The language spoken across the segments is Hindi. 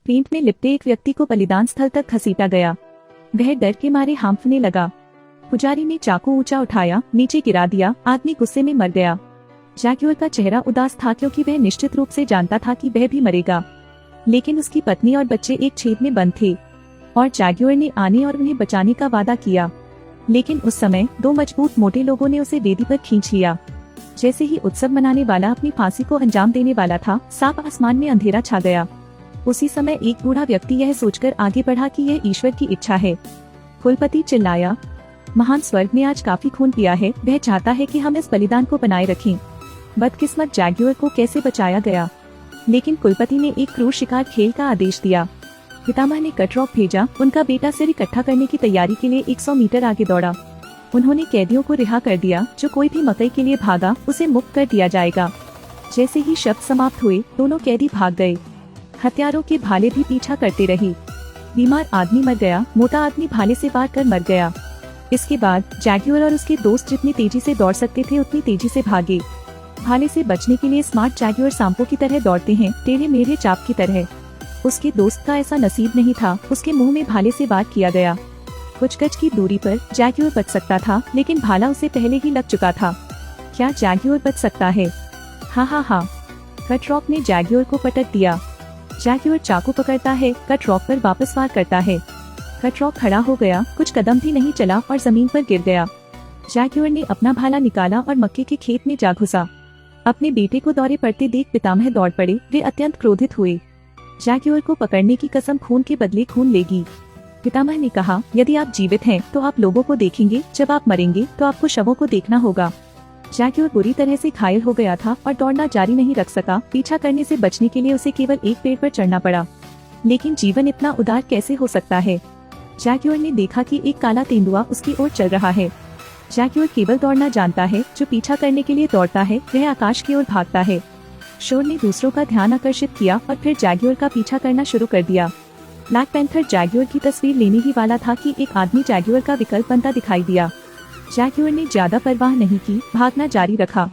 पेंट में लिपटे एक व्यक्ति को बलिदान स्थल तक घसीटा गया। वह डर के मारे हांफने लगा। पुजारी ने चाकू ऊंचा उठाया, नीचे गिरा दिया। आदमी गुस्से में मर गया। जैग्योर का चेहरा उदास था क्योंकि वह निश्चित रूप से जानता था कि वह भी मरेगा, लेकिन उसकी पत्नी और बच्चे एक छेद में बंद थे और जैग्योर ने आने और उन्हें बचाने का वादा किया। लेकिन उस समय दो मजबूत मोटे लोगों ने उसे वेदी पर खींच लिया। जैसे ही उत्सव मनाने वाला अपनी फांसी को अंजाम देने वाला था, साफ आसमान में अंधेरा छा गया। उसी समय एक बूढ़ा व्यक्ति यह सोचकर आगे बढ़ा कि यह ईश्वर की इच्छा है। कुलपति चिल्लाया, महान स्वर्ग ने आज काफी खून पिया है, वह चाहता है कि हम इस बलिदान को बनाए रखें। बदकिस्मत जैग्योर को कैसे बचाया गया, लेकिन कुलपति ने एक क्रूर शिकार खेल का आदेश दिया। पितामह ने कटरॉक भेजा। उनका बेटा सिर इकट्ठा करने की तैयारी के लिए 100 मीटर आगे दौड़ा। उन्होंने कैदियों को रिहा कर दिया। जो कोई भी मकई के लिए भागा उसे मुक्त कर दिया जाएगा। जैसे ही शब्द समाप्त हुए, दोनों कैदी भाग गए। हत्यारों के भाले भी पीछा करते रहे। बीमार आदमी मर गया, मोटा आदमी भाले से वार कर मर गया। इसके बाद जैग्योर और उसके दोस्त जितनी तेजी से दौड़ सकते थे उतनी तेजी से भागे। भाले से बचने के लिए स्मार्ट जैग्योर सांपों की तरह दौड़ते हैं, टेढ़े मेढ़े चाप की तरह। उसके दोस्त का ऐसा नसीब नहीं था। उसके मुंह में भाले से वार किया गया। कुछ गज की दूरी पर जैग्योर बच सकता था, लेकिन भाला उसे पहले ही लग चुका था। क्या जैग्योर बच सकता है? हाँ। कटरॉक ने जैग्योर को पटक दिया। जैग्योर चाकू पकड़ता है, कटरॉक पर वापस वार करता है। कटरॉक खड़ा हो गया, कुछ कदम भी नहीं चला और जमीन पर गिर गया। जैग्योर ने अपना भाला निकाला और मक्के के खेत में जा घुसा। अपने बेटे को दौरे पड़ते देख पितामह दौड़ पड़े। वे अत्यंत क्रोधित हुए। जैग्योर को पकड़ने की कसम खून के बदले खून लेगी। पितामह ने कहा, यदि आप जीवित हैं तो आप लोगों को देखेंगे, जब आप मरेंगे तो आपको शवों को देखना होगा। जैग्योर बुरी तरह से घायल हो गया था और दौड़ना जारी नहीं रख सका। पीछा करने से बचने के लिए उसे केवल एक पेड़ पर चढ़ना पड़ा। लेकिन जीवन इतना उदार कैसे हो सकता है? जैग्योर ने देखा कि एक काला तेंदुआ उसकी ओर चल रहा है। जैग्योर केवल दौड़ना जानता है, जो पीछा करने के लिए दौड़ता है वह आकाश की ओर भागता है। शोर ने दूसरों का ध्यान आकर्षित किया और फिर जैग्योर का पीछा करना शुरू कर दिया। ब्लैक पैंथर जैग्योर की तस्वीर लेने ही वाला था कि एक आदमी जैग्योर का विकल्प बनता दिखाई दिया। जैग्योर ने ज्यादा परवाह नहीं की, भागना जारी रखा।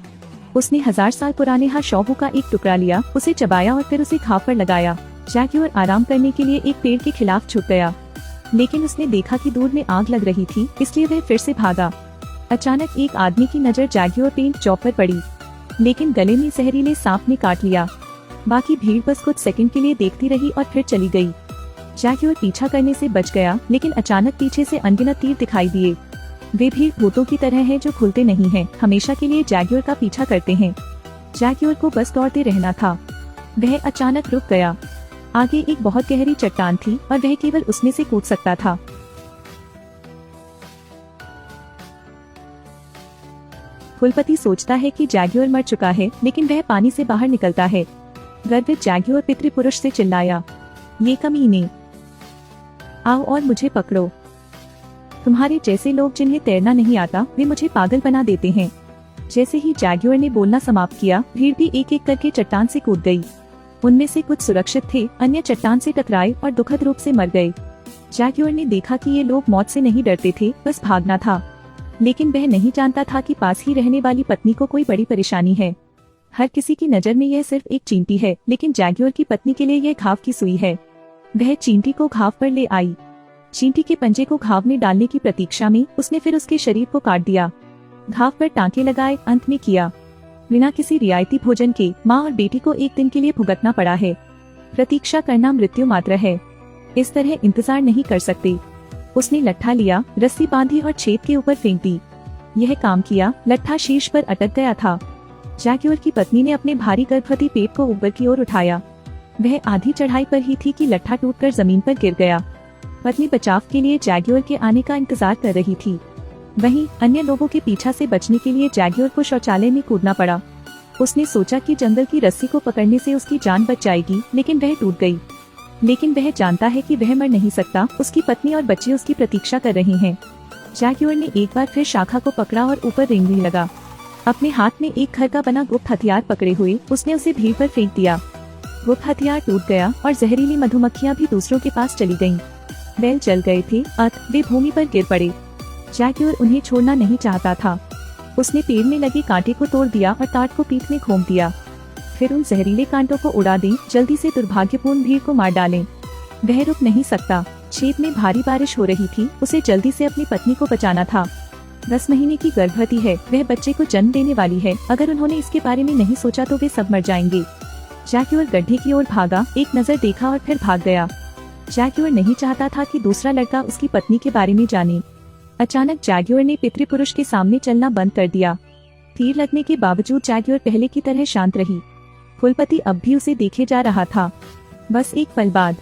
उसने 1000 साल पुराने हाशौहू का एक टुकड़ा लिया, उसे चबाया और फिर उसे घाव पर लगाया। जैग्योर आराम करने के लिए एक पेड़ के खिलाफ झुक गया, लेकिन उसने देखा कि दूर में आग लग रही थी, इसलिए वह फिर से भागा। अचानक एक आदमी की नजर जैग्योर पेंट जॉब पर पड़ी, लेकिन गले में जहरीले सांप ने काट लिया। बाकी भीड़ बस कुछ सेकंड के लिए देखती रही और फिर चली गई। जैग्योर पीछा करने से बच गया, लेकिन अचानक पीछे से अनगिनत तीर दिखाई दिए। वे भीड़ भूतों की तरह हैं जो खुलते नहीं हैं, हमेशा के लिए जैग्योर का पीछा करते हैं। जैग्योर को बस दौड़ते रहना था। वह अचानक रुक गया। आगे एक बहुत गहरी चट्टान थी और वह केवल उसमें से कूद सकता था। कुलपति सोचता है कि जैग्योर मर चुका है, लेकिन वह पानी से बाहर निकलता है। गर्वित जैग्योर पितृपुरुष से चिल्लाया, ये कमीने, आओ और मुझे पकड़ो। तुम्हारे जैसे लोग जिन्हें तैरना नहीं आता, वे मुझे पागल बना देते हैं। जैसे ही जैग्योर ने बोलना समाप्त किया, भीड़ भी एक एक करके चट्टान से कूद गई। उनमें से कुछ सुरक्षित थे, अन्य चट्टान से टकराए और दुखद रूप से मर गए। जैग्योर ने देखा कि ये लोग मौत से नहीं डरते थे, बस भागना था। लेकिन वह नहीं जानता था कि पास ही रहने वाली पत्नी को कोई बड़ी परेशानी है। हर किसी की नजर में यह सिर्फ एक चींटी है, लेकिन जैग्योर की पत्नी के लिए यह घाव की सुई है। वह चींटी को घाव पर ले आई। चींटी के पंजे को घाव में डालने की प्रतीक्षा में उसने फिर उसके शरीर को काट दिया। घाव पर टांके लगाए, अंत में किया। बिना किसी रियायती भोजन के माँ और बेटी को एक दिन के लिए भुगतना पड़ा है। प्रतीक्षा करना मृत्यु मात्र है। इस तरह इंतजार नहीं कर सकते। उसने लट्ठा लिया, रस्सी बांधी और छेद के ऊपर फेंक दी। यह काम किया। लट्ठा शीर्ष पर अटक गया था। जैग्योर की पत्नी ने अपने भारी गर्भवती पेट को ऊपर की ओर उठाया। वह आधी चढ़ाई पर ही थी कि लट्ठा टूटकर जमीन पर गिर गया। पत्नी बचाव के लिए जैग्योर के आने का इंतजार कर रही थी। वहीं अन्य लोगों के पीछा से बचने के लिए जैग्योर को शौचालय में कूदना पड़ा। उसने सोचा कि जंगल की रस्सी को पकड़ने से उसकी जान बच जाएगी, लेकिन वह टूट गई। लेकिन वह जानता है कि वह मर नहीं सकता। उसकी पत्नी और बच्चे उसकी प्रतीक्षा कर रहे हैं। जैग्योर ने एक बार फिर शाखा को पकड़ा और ऊपर रेंगने लगा। अपने हाथ में एक घर का बना गुप्त हथियार पकड़े हुए उसने उसे भीड़ पर फेंक दिया। गुप्त हथियार टूट गया और जहरीली मधुमक्खियां भी दूसरों के पास चली गईं। बैल जल गए थे, वे भूमि पर गिर पड़े। जैग्योर उन्हें छोड़ना नहीं चाहता था। उसने पेड़ में लगे कांटे को तोड़ दिया और ताट को पीठ में घोंप दिया। फिर उन जहरीले कांटों को उड़ा दें, जल्दी से दुर्भाग्यपूर्ण भीड़ को मार डालें। वह रुक नहीं सकता। खेत में भारी बारिश हो रही थी, उसे जल्दी से अपनी पत्नी को बचाना था। 10 महीने की गर्भवती है, वह बच्चे को जन्म देने वाली है। अगर उन्होंने इसके बारे में नहीं सोचा तो वे सब मर जाएंगे। जैक्यूर गड्ढे की ओर भागा, एक नजर देखा और फिर भाग गया। जैक्यूर नहीं चाहता था कि दूसरा लड़का उसकी पत्नी के बारे में जाने। अचानक जैक्यूर ने पितृपुरुष के सामने चलना बंद कर दिया। तीर लगने के बावजूद जैक्यूर पहले की तरह शांत रही। कुलपति अब भी उसे देखे जा रहा था। बस एक पल बाद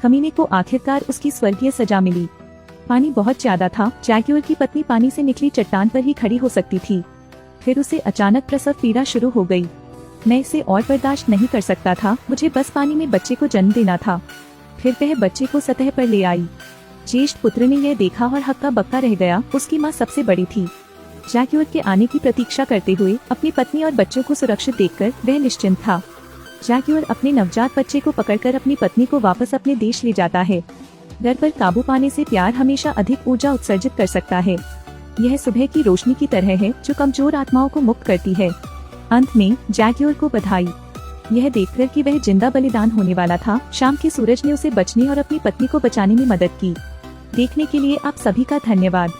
कमीने को आखिरकार उसकी स्वर्गीय सजा मिली। पानी बहुत ज्यादा था। जैक्यूर की पत्नी पानी से निकली चट्टान पर ही खड़ी हो सकती थी। फिर उसे अचानक प्रसव पीड़ा शुरू हो गई। मैं इसे और बर्दाश्त नहीं कर सकता था, मुझे बस पानी में बच्चे को जन्म देना था। फिर वह बच्चे को सतह पर ले आई। ज्येष्ठ पुत्र ने यह देखा और हक्का बक्का रह गया। उसकी माँ सबसे बड़ी थी। जैक्यूर के आने की प्रतीक्षा करते हुए अपनी पत्नी और बच्चों को सुरक्षित देखकर वह निश्चिंत था। जैक्यूर अपने नवजात बच्चे को पकड़कर अपनी पत्नी को वापस अपने देश ले जाता है। डर पर काबू पाने से प्यार हमेशा अधिक ऊर्जा उत्सर्जित कर सकता है। यह सुबह की रोशनी की तरह है जो कमजोर आत्माओं को मुक्त करती है। अंत में जैक्यूर को बधाई। यह देखकर कि वह जिंदा बलिदान होने वाला था, शाम के सूरज ने उसे बचने और अपनी पत्नी को बचाने में मदद की। देखने के लिए आप सभी का धन्यवाद।